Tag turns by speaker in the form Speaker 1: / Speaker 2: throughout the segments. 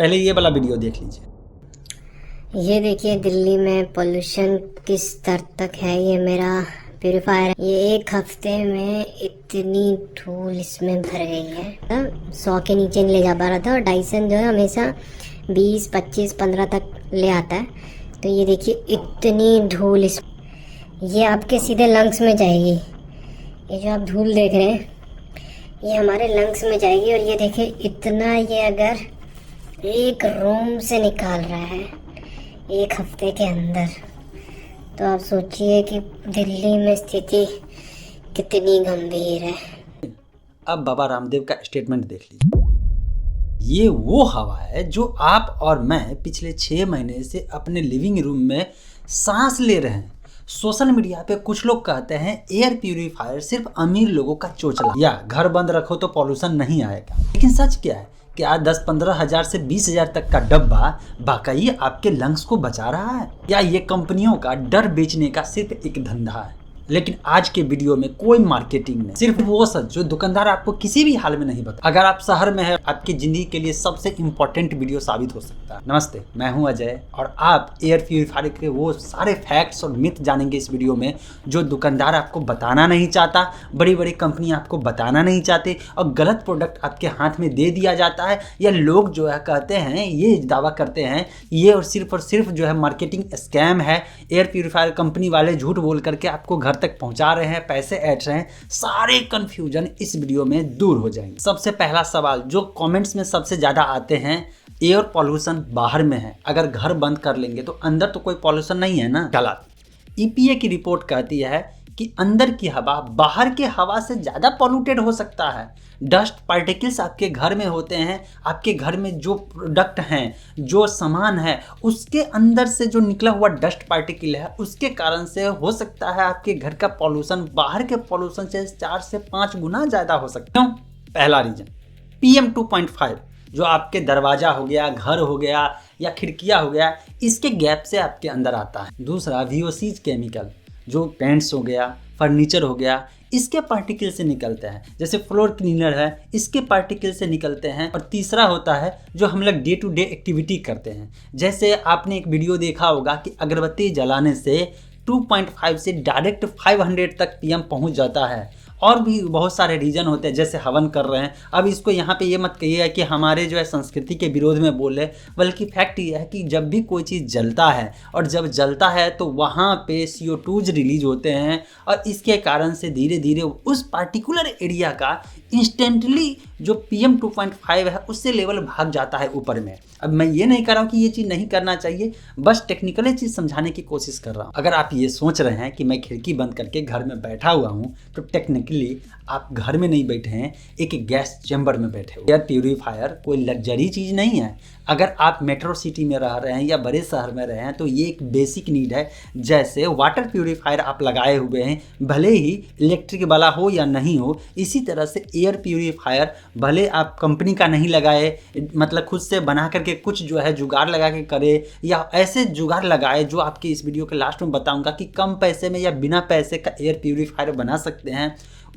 Speaker 1: पहले ये वाला वीडियो देख लीजिए।
Speaker 2: ये देखिए दिल्ली में पोल्यूशन किस स्तर तक है। ये मेरा प्यूरीफायर, ये एक हफ्ते में इतनी धूल इसमें भर गई है, 100 के नीचे नहीं ले जा पा रहा था। और डाइसन जो है हमेशा 20, 25, 15 तक ले आता है। तो ये देखिए इतनी धूल ये आपके सीधे लंग्स में जाएगी। ये जो आप धूल देख रहे हैं ये हमारे लंग्स में जाएगी। और ये देखिए इतना, ये अगर एक रूम से निकाल रहा है एक हफ्ते के अंदर, तो आप सोचिए कि दिल्ली में स्थिति कितनी गंभीर है।
Speaker 1: अब बाबा रामदेव का स्टेटमेंट देख लीजिए। ये वो हवा है जो आप और मैं पिछले 6 महीने से अपने लिविंग रूम में सांस ले रहे हैं। सोशल मीडिया पे कुछ लोग कहते हैं एयर प्यूरीफायर सिर्फ अमीर लोगों का चोचला, या घर बंद रखो तो पॉल्यूशन नहीं आएगा। लेकिन सच क्या है? क्या 10-15 हज़ार से 20 हज़ार तक का डब्बा वाकई आपके लंग्स को बचा रहा है, या ये कंपनियों का डर बेचने का सिर्फ एक धंधा है? लेकिन आज के वीडियो में कोई मार्केटिंग नहीं, सिर्फ वो सच जो दुकानदार आपको किसी भी हाल में नहीं बता। अगर आप शहर में हैं, आपकी जिंदगी के लिए सबसे इंपॉर्टेंट वीडियो साबित हो सकता है। नमस्ते, मैं हूं अजय और आप एयर प्यूरीफायर के वो सारे फैक्ट्स और मिथ जानेंगे इस वीडियो में जो दुकानदार आपको बताना नहीं चाहता, बड़ी बड़ी कंपनी आपको बताना नहीं चाहते, और गलत प्रोडक्ट आपके हाथ में दे दिया जाता है। या लोग जो है कहते हैं, ये दावा करते हैं ये और सिर्फ जो है मार्केटिंग स्कैम है। एयर प्यूरीफायर कंपनी वाले झूठ बोल करके आपको घर तक पहुंचा रहे हैं, पैसे ऐड रहे हैं। सारे कंफ्यूजन इस वीडियो में दूर हो जाएंगे। सबसे पहला सवाल जो कमेंट्स में सबसे ज्यादा आते हैं, एयर पॉल्यूशन बाहर में है, अगर घर बंद कर लेंगे तो अंदर तो कोई पॉल्यूशन नहीं है ना। गलत। ईपीए की रिपोर्ट कहती है कि अंदर की हवा बाहर के हवा से ज्यादा पॉल्यूटेड हो सकता है। डस्ट पार्टिकल्स आपके घर में होते हैं, आपके घर में जो प्रोडक्ट हैं, जो सामान है, उसके अंदर से जो निकला हुआ डस्ट पार्टिकल है, उसके कारण से हो सकता है आपके घर का पॉल्यूशन बाहर के पॉल्यूशन से 4 से 5 गुना ज़्यादा हो सकता है। क्यों? पहला रीजन PM 2.5 जो आपके दरवाजा हो गया, घर हो गया या खिड़कियाँ हो गया, इसके गैप से आपके अंदर आता है। दूसरा VOCs केमिकल जो पेंट्स हो गया, फर्नीचर हो गया, इसके पार्टिकल से निकलते हैं। जैसे फ्लोर क्लीनर है, इसके पार्टिकल से निकलते हैं। और तीसरा होता है जो हम लोग डे टू डे एक्टिविटी करते हैं। जैसे आपने एक वीडियो देखा होगा कि अगरबत्ती जलाने से 2.5 से डायरेक्ट 500 तक PM पहुंच जाता है। और भी बहुत सारे रीजन होते हैं, जैसे हवन कर रहे हैं। अब इसको यहाँ पे ये मत कहिए कि हमारे जो है संस्कृति के विरोध में बोले, बल्कि फैक्ट ये है कि जब भी कोई चीज़ जलता है और जब जलता है तो वहाँ पे CO2 रिलीज होते हैं, और इसके कारण से धीरे धीरे उस पार्टिकुलर एरिया का इंस्टेंटली जो PM 2.5 है उससे लेवल भाग जाता है ऊपर में। अब मैं ये नहीं कर रहा हूँ कि ये चीज़ नहीं करना चाहिए, बस टेक्निकली चीज़ समझाने की कोशिश कर रहा हूँ। अगर आप ये सोच रहे हैं कि मैं खिड़की बंद करके घर में बैठा हुआ हूँ, तो टेक्निकली आप घर में नहीं बैठे हैं, एक गैस चैम्बर में बैठे हो। एयर प्यूरीफायर कोई लग्जरी चीज़ नहीं है। अगर आप मेट्रो सिटी में रह रहे हैं या बड़े शहर में रहे हैं तो ये एक बेसिक नीड है। जैसे वाटर प्यूरीफायर आप लगाए हुए हैं, भले ही इलेक्ट्रिक वाला हो या नहीं हो, इसी तरह से एयर प्यूरीफायर भले आप कंपनी का नहीं लगाए, मतलब खुद से बना करके कुछ जो है जुगाड़ लगा के करे, या ऐसे जुगाड़ लगाए जो आपके इस वीडियो के लास्ट में बताऊंगा कि कम पैसे में या बिना पैसे का एयर प्यूरीफायर बना सकते हैं,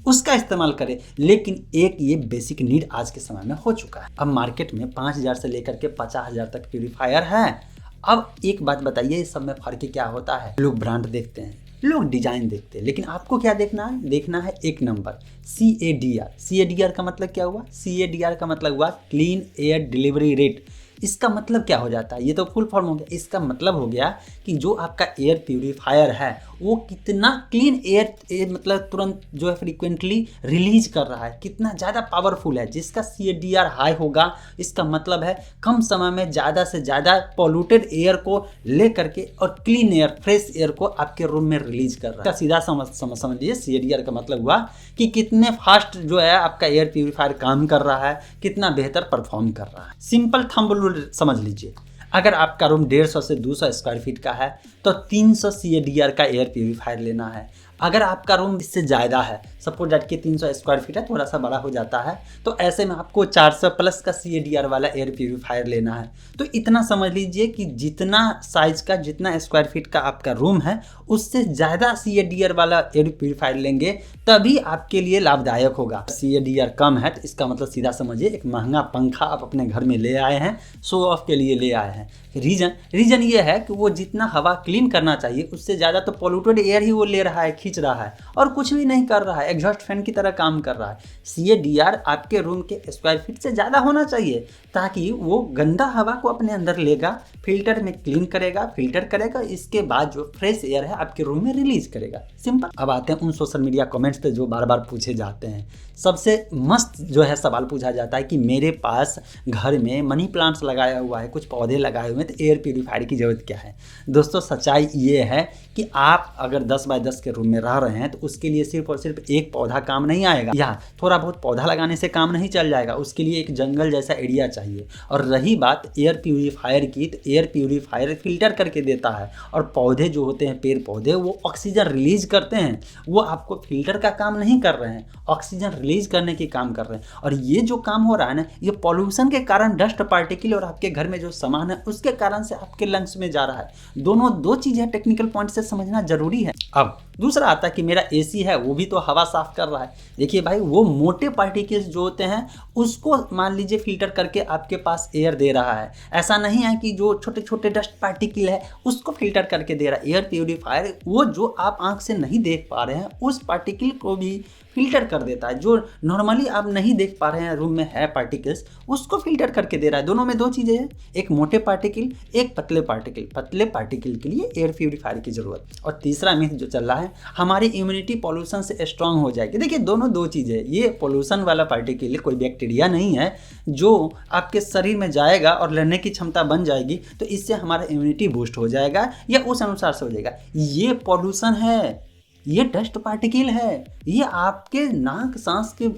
Speaker 1: उसका इस्तेमाल करें। लेकिन एक ये बेसिक नीड आज के समय में हो चुका है। अब मार्केट में 5,000 से लेकर के 50,000 तक प्यूरीफायर है। अब एक बात बताइए, इस सब में फर्क क्या होता है? लोग ब्रांड देखते हैं, लोग डिजाइन देखते हैं, लेकिन आपको क्या देखना है? देखना है एक नंबर CADR। CADR का मतलब क्या हुआ? CADR का मतलब हुआ क्लीन एयर डिलीवरी रेट। इसका मतलब क्या हो जाता है? ये तो फुल फॉर्म हो गया। इसका मतलब हो गया कि जो आपका एयर प्यूरीफायर है वो कितना क्लीन एयर मतलब तुरंत जो है फ्रीक्वेंटली रिलीज कर रहा है, कितना ज़्यादा पावरफुल है। जिसका CADR हाई होगा, इसका मतलब है कम समय में ज़्यादा से ज़्यादा पॉल्यूटेड एयर को ले करके और क्लीन एयर, फ्रेश एयर को आपके रूम में रिलीज कर रहा है। सीधा समझिए CADR का मतलब हुआ कि कितने फास्ट जो है आपका एयर प्यूरीफायर काम कर रहा है, कितना बेहतर परफॉर्म कर रहा है। सिंपल थंब रूल समझ लीजिए, अगर आपका रूम 150 से 200 स्क्वायर फीट का है तो 300 CADR का एयर प्यूरीफायर लेना है। अगर आपका रूम इससे ज़्यादा है, सपोज दैट कि 300 स्क्वायर फीट है, थोड़ा सा बड़ा हो जाता है, तो ऐसे में आपको 400 प्लस का CADR वाला एयर प्यूरीफायर लेना है। तो इतना समझ लीजिए कि जितना साइज़ का, जितना स्क्वायर फीट का आपका रूम है, उससे ज़्यादा CADR वाला एयर प्यूरीफायर लेंगे तभी आपके लिए लाभदायक होगा। CADR कम है तो इसका मतलब सीधा समझिए एक महंगा पंखा आप अपने घर में ले आए हैं, शो ऑफ के लिए ले आए हैं। रीज़न ये है कि वो जितना हवा क्लीन करना चाहिए उससे ज़्यादा तो पॉल्यूटेड एयर ही वो ले रहा है, खींच रहा है और कुछ भी नहीं कर रहा है, एग्जॉस्ट फैन की तरह काम कर रहा है। CADR आपके रूम के स्क्वायर फीट से ज़्यादा होना चाहिए ताकि वो गंदा हवा को अपने अंदर लेगा, फिल्टर में क्लीन करेगा, फिल्टर करेगा, इसके बाद जो फ्रेश एयर है आपके रूम में रिलीज करेगा। सिंपल। अब आते हैं उन सोशल मीडिया कमेंट्स पे जो बार बार पूछे जाते हैं। सबसे मस्त जो है सवाल पूछा जाता है कि मेरे पास घर में मनी प्लांट्स लगाया हुआ है, कुछ पौधे लगाए हुए हैं, तो एयर प्यूरीफायर की ज़रूरत क्या है। दोस्तों सच्चाई ये है कि आप अगर 10 बाय 10 के रूम में रह रहे हैं तो उसके लिए सिर्फ और सिर्फ एक पौधा काम नहीं आएगा, या थोड़ा बहुत पौधा लगाने से काम नहीं चल जाएगा, उसके लिए एक जंगल जैसा एरिया चाहिए। और रही बात एयर प्यूरीफायर की, तो एयर प्यूरीफायर फिल्टर करके देता है और पौधे जो होते हैं, पेड़ पौधे, वो ऑक्सीजन रिलीज करते हैं। वो आपको फिल्टर का काम नहीं कर रहे हैं, ऑक्सीजन रिलीज करने की काम कर रहे हैं। और ये जो काम हो रहा है ना, ये पॉल्यूशन के कारण, डस्ट पार्टिकल और आपके घर में जो सामान है उसके कारण से आपके लंग्स में जा रहा है। दोनों दो चीज़ें टेक्निकल पॉइंट से समझना जरूरी है। अब दूसरा आता है कि मेरा AC है, वो भी तो हवा साफ कर रहा है। देखिए भाई, वो मोटे पार्टिकल्स जो होते हैं उसको मान लीजिए फिल्टर करके आपके पास एयर दे रहा है। ऐसा नहीं है कि जो छोटे छोटे डस्ट पार्टिकल है उसको फिल्टर करके दे रहा है। एयर प्यूरीफायर वो जो आप आंख से नहीं देख पा रहे हैं उस पार्टिकल को भी फिल्टर कर देता है। जो नॉर्मली आप नहीं देख पा रहे हैं रूम में है पार्टिकल्स, उसको फिल्टर करके दे रहा है। दोनों में दो चीज़ें हैं, एक मोटे पार्टिकल, एक पतले पार्टिकल। पतले पार्टिकल के लिए एयर प्यूरीफायर की ज़रूरत। और तीसरा मिथ जो चल रहा है, हमारी इम्यूनिटी पॉल्यूशन से स्ट्रांग हो जाएगी। देखिए दोनों दो चीज़ें, ये पॉल्यूशन वाला पार्टिकल कोई बैक्टीरिया नहीं है जो आपके शरीर में जाएगा और लड़ने की क्षमता बन जाएगी तो इससे हमारा इम्यूनिटी बूस्ट हो जाएगा या उस अनुसार से हो जाएगा। ये पॉल्यूशन है, ये डस्ट पार्टिकल है, ये आपके नाक सांस के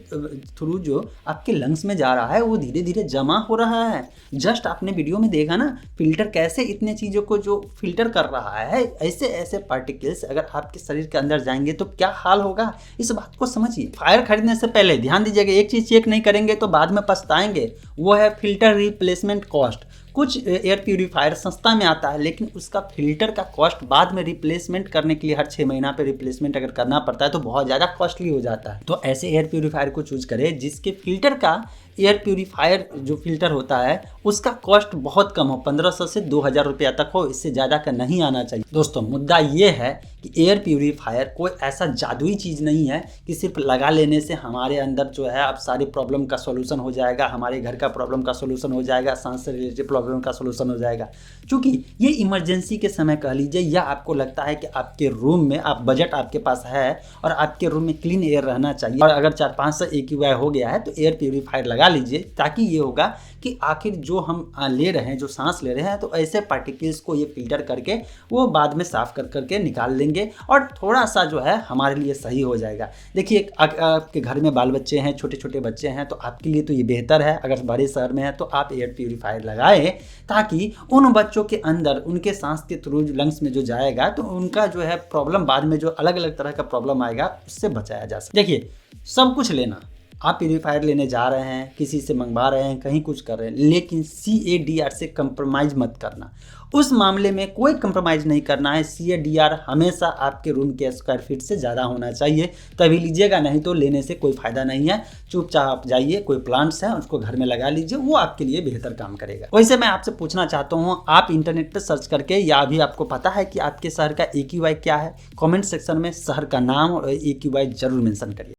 Speaker 1: थ्रू जो आपके लंग्स में जा रहा है वो धीरे धीरे जमा हो रहा है। जस्ट आपने वीडियो में देखा ना, फिल्टर कैसे इतने चीज़ों को जो फिल्टर कर रहा है। ऐसे ऐसे पार्टिकल्स अगर आपके शरीर के अंदर जाएंगे तो क्या हाल होगा, इस बात को समझिए। फायर खरीदने से पहले ध्यान दीजिएगा, एक चीज़ चेक नहीं करेंगे तो बाद में पछताएंगे, वो है फिल्टर रिप्लेसमेंट कॉस्ट। कुछ एयर प्यूरीफायर सस्ता में आता है लेकिन उसका फिल्टर का कॉस्ट बाद में रिप्लेसमेंट करने के लिए हर 6 महीना पे रिप्लेसमेंट अगर करना पड़ता है तो बहुत ज़्यादा कॉस्टली हो जाता है। तो ऐसे एयर प्यूरीफायर को चूज करें जिसके फिल्टर का, एयर प्यूरीफायर जो फिल्टर होता है उसका कॉस्ट बहुत कम हो, 1500 से 2000 रुपया तक हो, इससे ज़्यादा का नहीं आना चाहिए। दोस्तों मुद्दा ये है कि एयर प्यूरीफायर कोई ऐसा जादुई चीज़ नहीं है कि सिर्फ लगा लेने से हमारे अंदर जो है अब सारी प्रॉब्लम का सोल्यूशन हो जाएगा, हमारे घर का प्रॉब्लम का सोल्यूशन हो जाएगा, सांस से रिलेटेड प्रॉब्लम का सोल्यूशन हो जाएगा। क्योंकि ये इमरजेंसी के समय कह लीजिए, या आपको लगता है कि आपके रूम में आप बजट आपके पास है और आपके रूम में क्लीन एयर रहना चाहिए और अगर 4-500 AQI हो गया है तो एयर प्यूरीफायर लगा लीजिए, ताकि ये होगा कि आखिर जो हम ले रहे हैं, जो सांस ले रहे हैं, तो ऐसे पार्टिकल्स को ये फिल्टर करके वो बाद में साफ कर करके निकाल देंगे और थोड़ा सा जो है हमारे लिए सही हो जाएगा। देखिए आपके घर में बाल बच्चे हैं, छोटे छोटे बच्चे हैं, तो आपके लिए तो ये बेहतर है। अगर बड़े शहर में है तो आप एयर प्यूरीफायर लगाएं ताकि उन बच्चों के अंदर उनके सांस के थ्रू लंग्स में जो जाएगा तो उनका जो है प्रॉब्लम बाद में जो अलग अलग तरह का प्रॉब्लम आएगा उससे बचाया जा सके। देखिए सब कुछ लेना, आप प्यूरीफायर लेने जा रहे हैं, किसी से मंगवा रहे हैं, कहीं कुछ कर रहे हैं, लेकिन CADR से कंप्रोमाइज़ मत करना। उस मामले में कोई कंप्रोमाइज़ नहीं करना है। CADR हमेशा आपके रूम के स्क्वायर फीट से ज़्यादा होना चाहिए, तभी लीजिएगा, नहीं तो लेने से कोई फ़ायदा नहीं है। चुपचाप आप जाइए, कोई प्लांट्स हैं उसको घर में लगा लीजिए, वो आपके लिए बेहतर काम करेगा। वैसे मैं आपसे पूछना चाहता हूँ, आप इंटरनेट पर सर्च करके या अभी आपको पता है कि आपके शहर का AQI क्या है? कॉमेंट सेक्शन में शहर का नाम और AQI जरूर मेंशन करिए।